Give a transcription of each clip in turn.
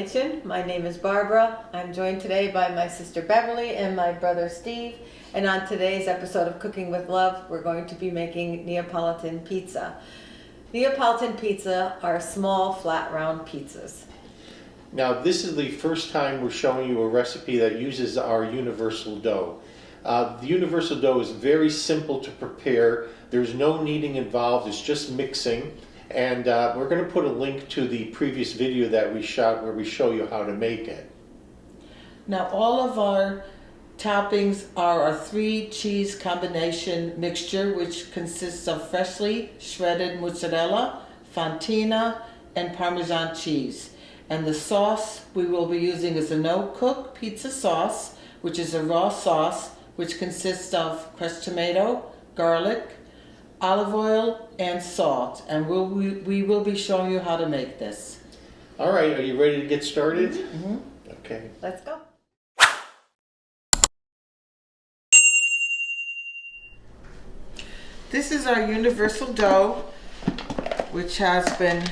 kitchen. My name is Barbara. I'm joined today by my sister Beverly and my brother Steve. And on today's episode of Cooking with Love, we're going to be making Neapolitan pizza. Neapolitan pizza are small, flat, round pizzas. Now, this is the first time we're showing you a recipe that uses our universal dough. The universal dough is very simple to prepare. There's no kneading involved, it's just mixing. And we're going to put a link to the previous video that we shot where we show you how to make it. Now all of our toppings are our 3 cheese combination mixture, which consists of freshly shredded mozzarella, fontina, and parmesan cheese. And the sauce we will be using is a no-cook pizza sauce, which is a raw sauce, which consists of crushed tomato, garlic, olive oil, and salt. And we will be showing you how to make this. All right, are you ready to get started? Mm-hmm. Okay. Let's go. This is our universal dough, which has been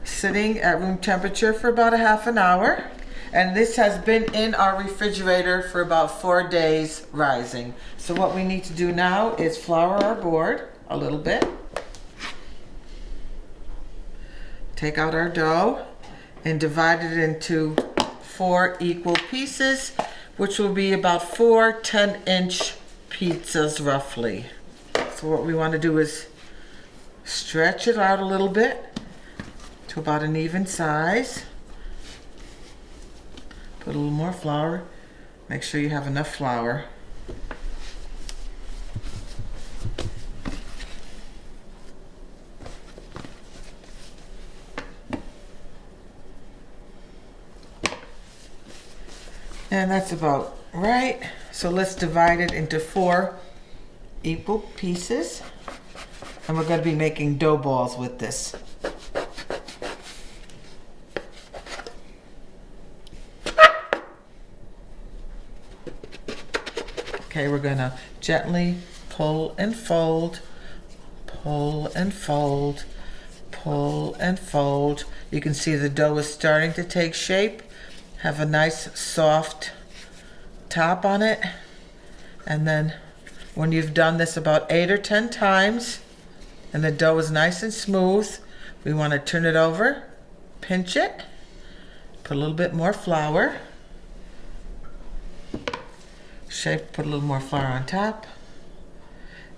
sitting at room temperature for about a half an hour. And this has been in our refrigerator for about 4 days rising. So what we need to do now is flour our board a little bit. Take out our dough and divide it into 4 equal pieces, which will be about 4 10-inch pizzas roughly. So what we want to do is stretch it out a little bit to about an even size. Put a little more flour. Make sure you have enough flour. And that's about right. So let's divide it into 4 equal pieces. And we're going to be making dough balls with this. Okay, we're going to gently pull and fold, pull and fold, pull and fold. You can see the dough is starting to take shape. Have a nice soft top on it. And then when you've done this about 8 or 10 times and the dough is nice and smooth, we want to turn it over, pinch it, put a little bit more flour. Shape, put a little more flour on top,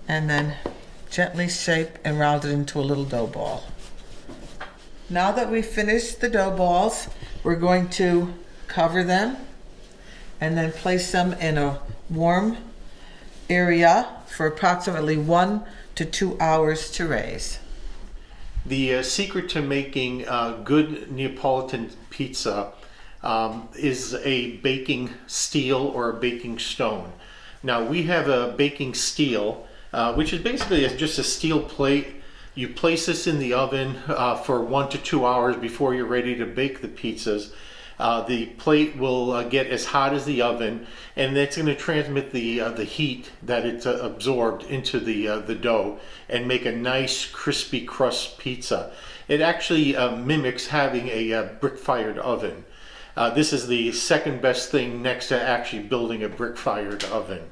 and then gently shape and round it into a little dough ball. Now that we've finished the dough balls, we're going to cover them and then place them in a warm area for approximately 1 to 2 hours to raise. The secret to making good Neapolitan pizza is a baking steel or a baking stone. Now we have a baking steel, which is basically just a steel plate. You place this in the oven for 1 to 2 hours before you're ready to bake the pizzas. The plate will get as hot as the oven, and that's going to transmit the heat that it's absorbed into the dough and make a nice crispy crust pizza. It actually mimics having a brick-fired oven. This is the second best thing next to actually building a brick-fired oven.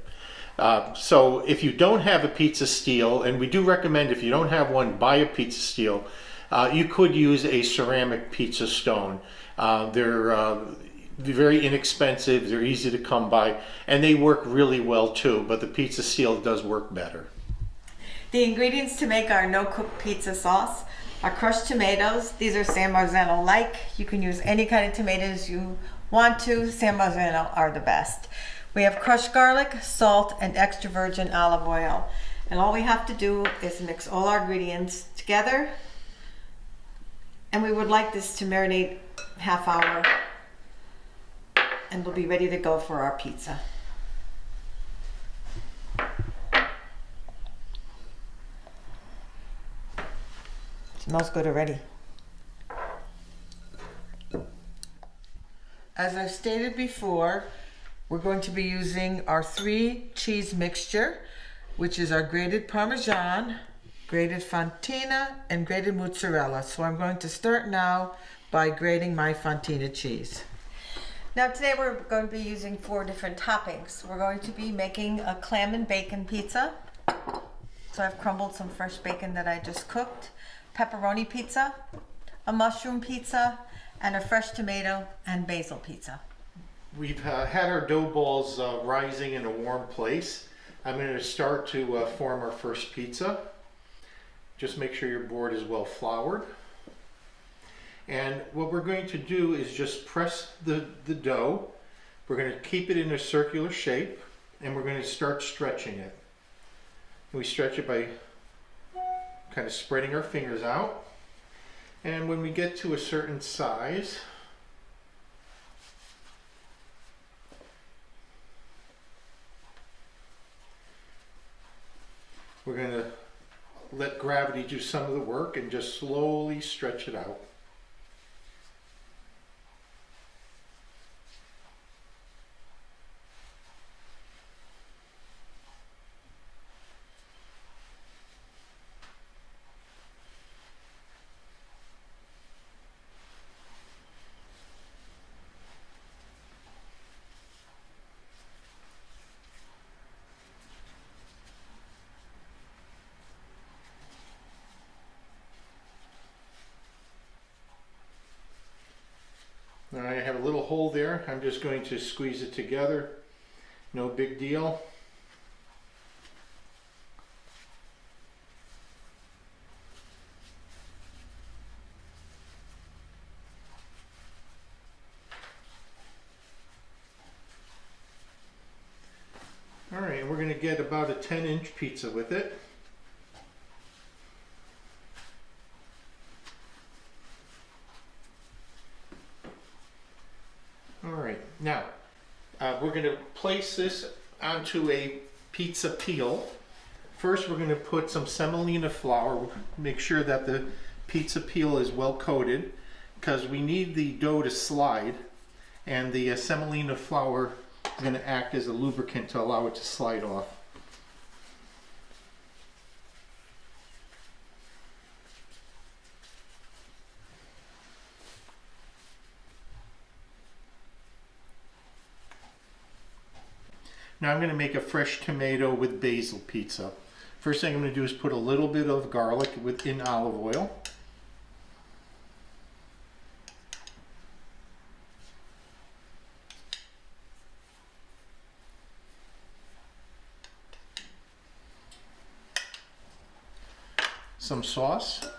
So if you don't have a pizza steel, and we do recommend if you don't have one, buy a pizza steel. You could use a ceramic pizza stone. They're very inexpensive, they're easy to come by, and they work really well too, but the pizza steel does work better. The ingredients to make our no-cook pizza sauce are crushed tomatoes. These are San Marzano-like. You can use any kind of tomatoes you want to. San Marzano are the best. We have crushed garlic, salt, and extra virgin olive oil. And all we have to do is mix all our ingredients together. And we would like this to marinate half hour. And we'll be ready to go for our pizza. Smells good already. As I've stated before, we're going to be using our 3 cheese mixture, which is our grated parmesan, grated fontina, and grated mozzarella. So I'm going to start now by grating my fontina cheese. Now today we're going to be using 4 different toppings. We're going to be making a clam and bacon pizza. So I've crumbled some fresh bacon that I just cooked, pepperoni pizza, a mushroom pizza, and a fresh tomato and basil pizza. We've had our dough balls rising in a warm place. I'm going to start to form our first pizza. Just make sure your board is well floured. And what we're going to do is just press the dough. We're going to keep it in a circular shape, and we're going to start stretching it. And we stretch it by kind of spreading our fingers out. And when we get to a certain size, we're going to let gravity do some of the work and just slowly stretch it out. Now I have a little hole there. I'm just going to squeeze it together. No big deal. All right, we're going to get about a 10-inch pizza with it. All right, now we're going to place this onto a pizza peel. First, we're going to put some semolina flour. Make sure that the pizza peel is well coated, because we need the dough to slide, and the semolina flour is going to act as a lubricant to allow it to slide off. Now I'm going to make a fresh tomato with basil pizza. First thing I'm going to do is put a little bit of garlic in olive oil. Some sauce.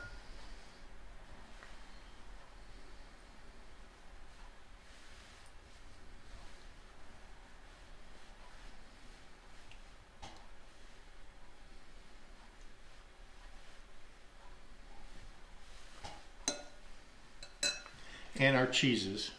And our cheeses.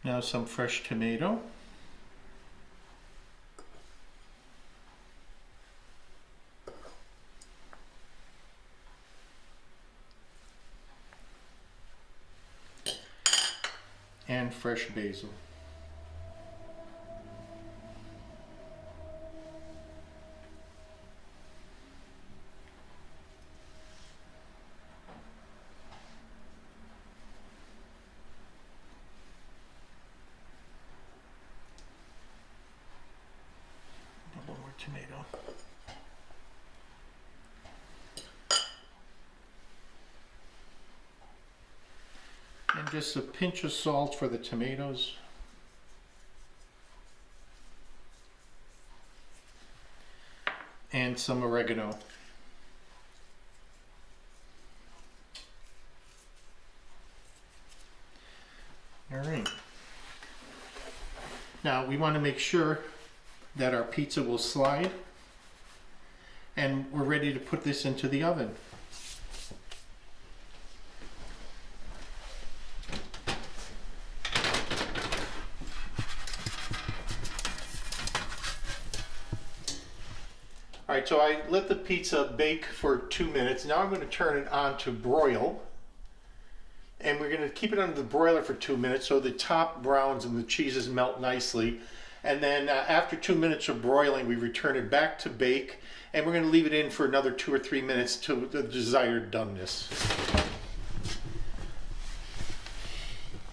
Now some fresh tomato. And fresh basil. One more tomato. And just a pinch of salt for the tomatoes. And some oregano. All right. Now we want to make sure that our pizza will slide, and we're ready to put this into the oven. All right, so I let the pizza bake for 2 minutes. Now I'm going to turn it on to broil. And we're going to keep it under the broiler for 2 minutes so the top browns and the cheeses melt nicely. And then after 2 minutes of broiling, we return it back to bake. And we're going to leave it in for another 2 or 3 minutes to the desired doneness.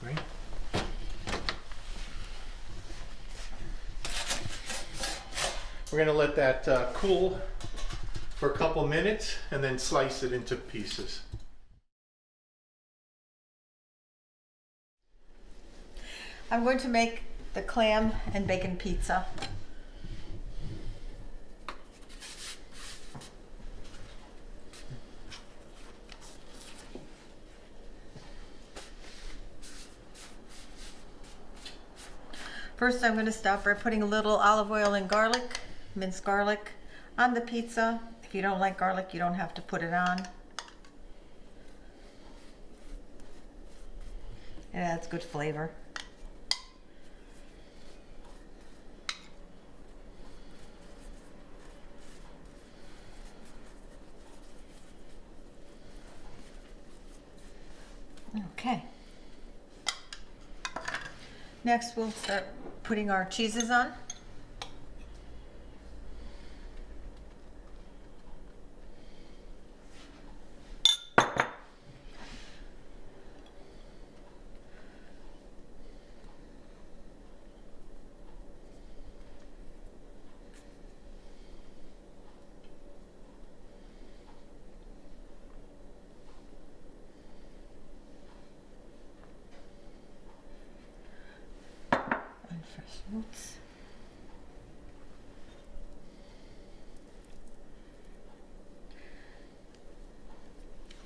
Right. We're going to let that cool for a couple minutes and then slice it into pieces. I'm going to make the clam and bacon pizza. First, I'm going to start by putting a little olive oil and garlic, minced garlic, on the pizza. If you don't like garlic, you don't have to put it on. It adds good flavor. Okay. Next, we'll start putting our cheeses on. Fresh roots.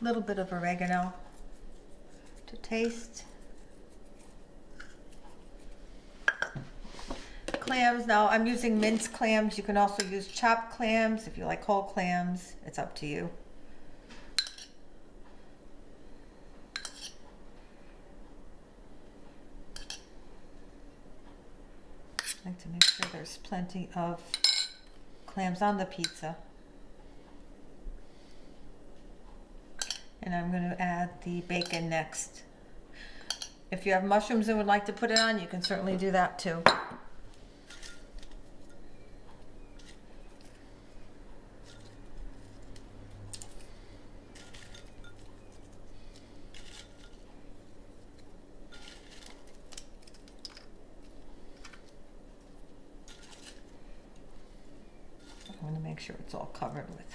A little bit of oregano to taste. Clams, now I'm using minced clams. You can also use chopped clams if you like whole clams. It's up to you. I like to make sure there's plenty of clams on the pizza. And I'm going to add the bacon next. If you have mushrooms and would like to put it on, you can certainly do that too. I want to make sure it's all covered with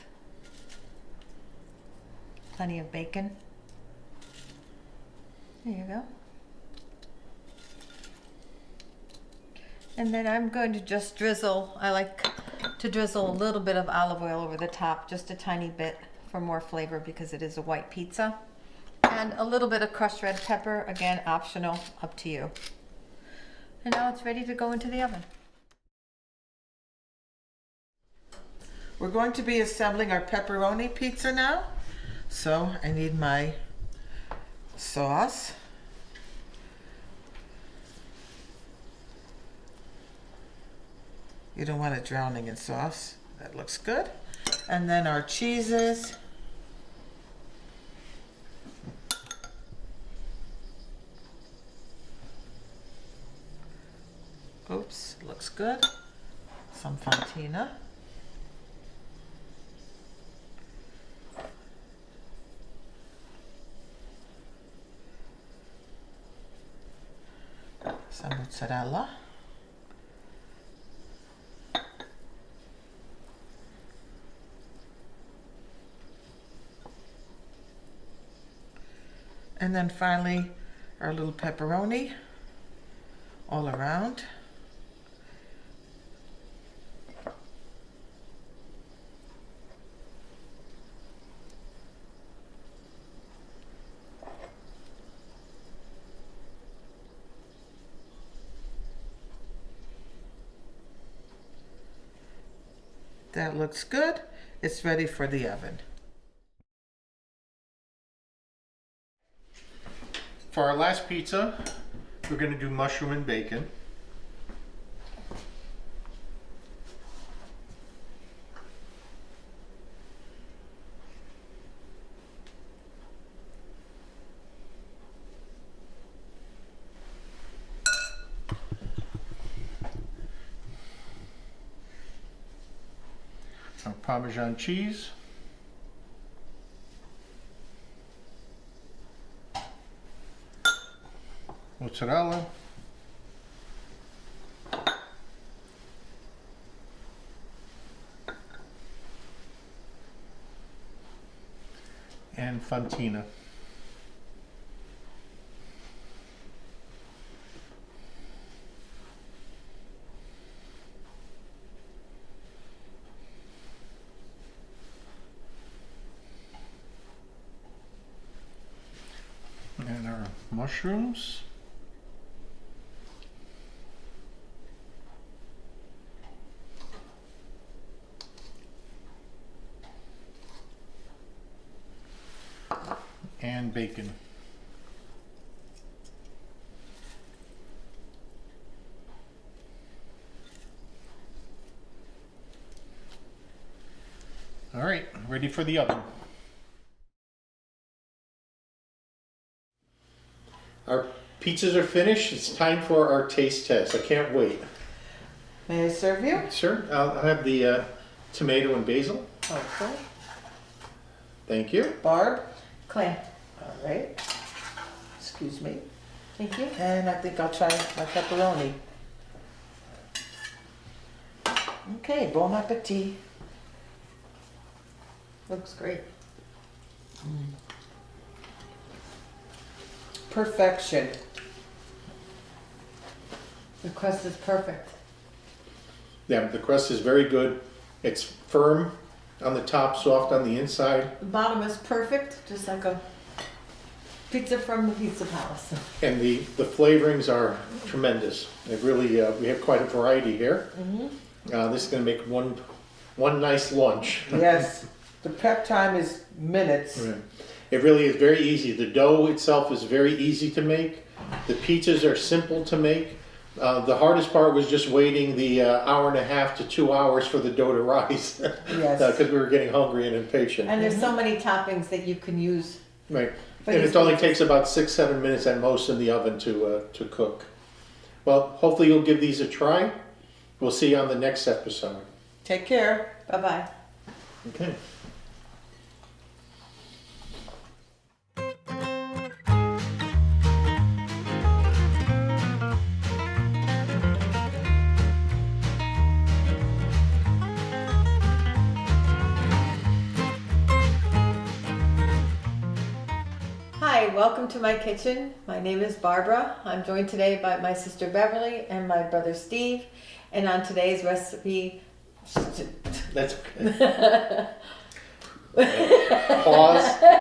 plenty of bacon. There you go. And then I'm going to just drizzle. I like to drizzle a little bit of olive oil over the top, just a tiny bit for more flavor because it is a white pizza. And a little bit of crushed red pepper, again optional, up to you. And now it's ready to go into the oven. We're going to be assembling our pepperoni pizza now. So I need my sauce. You don't want it drowning in sauce. That looks good. And then our cheeses. Oops, looks good. Some fontina. Some mozzarella. And then finally, our little pepperoni all around. That looks good. It's ready for the oven. For our last pizza, we're going to do mushroom and bacon. of Parmesan cheese. Mozzarella. And fontina. And our mushrooms. And bacon. All right, ready for the oven. Our pizzas are finished. It's time for our taste test. I can't wait. May I serve you? Sure, I'll have the tomato and basil. Okay. Thank you. Barb? Clam. All right. Excuse me. Thank you. And I think I'll try my pepperoni. Okay, bon appetit. Looks great. Perfection. The crust is perfect. Yeah, the crust is very good. It's firm on the top, soft on the inside, The bottom is perfect, just like a pizza from the Pizza Palace. and the flavorings are tremendous. It really, we have quite a variety here. This is going to make one nice lunch. Yes. The prep time is minutes. Right. It really is very easy. The dough itself is very easy to make. The pizzas are simple to make. The hardest part was just waiting the hour and a half to 2 hours for the dough to rise. Yes. Because we were getting hungry and impatient. And there's so many toppings that you can use. Right. But And it's it only nice. takes about 6-7 minutes at most in the oven to cook. Well, hopefully you'll give these a try. We'll see you on the next episode. Take care. Bye-bye. Okay. Hi, welcome to my kitchen. My name is Barbara. I'm joined today by my sister Beverly and my brother Steve. And on today's recipe, That's okay. Pause.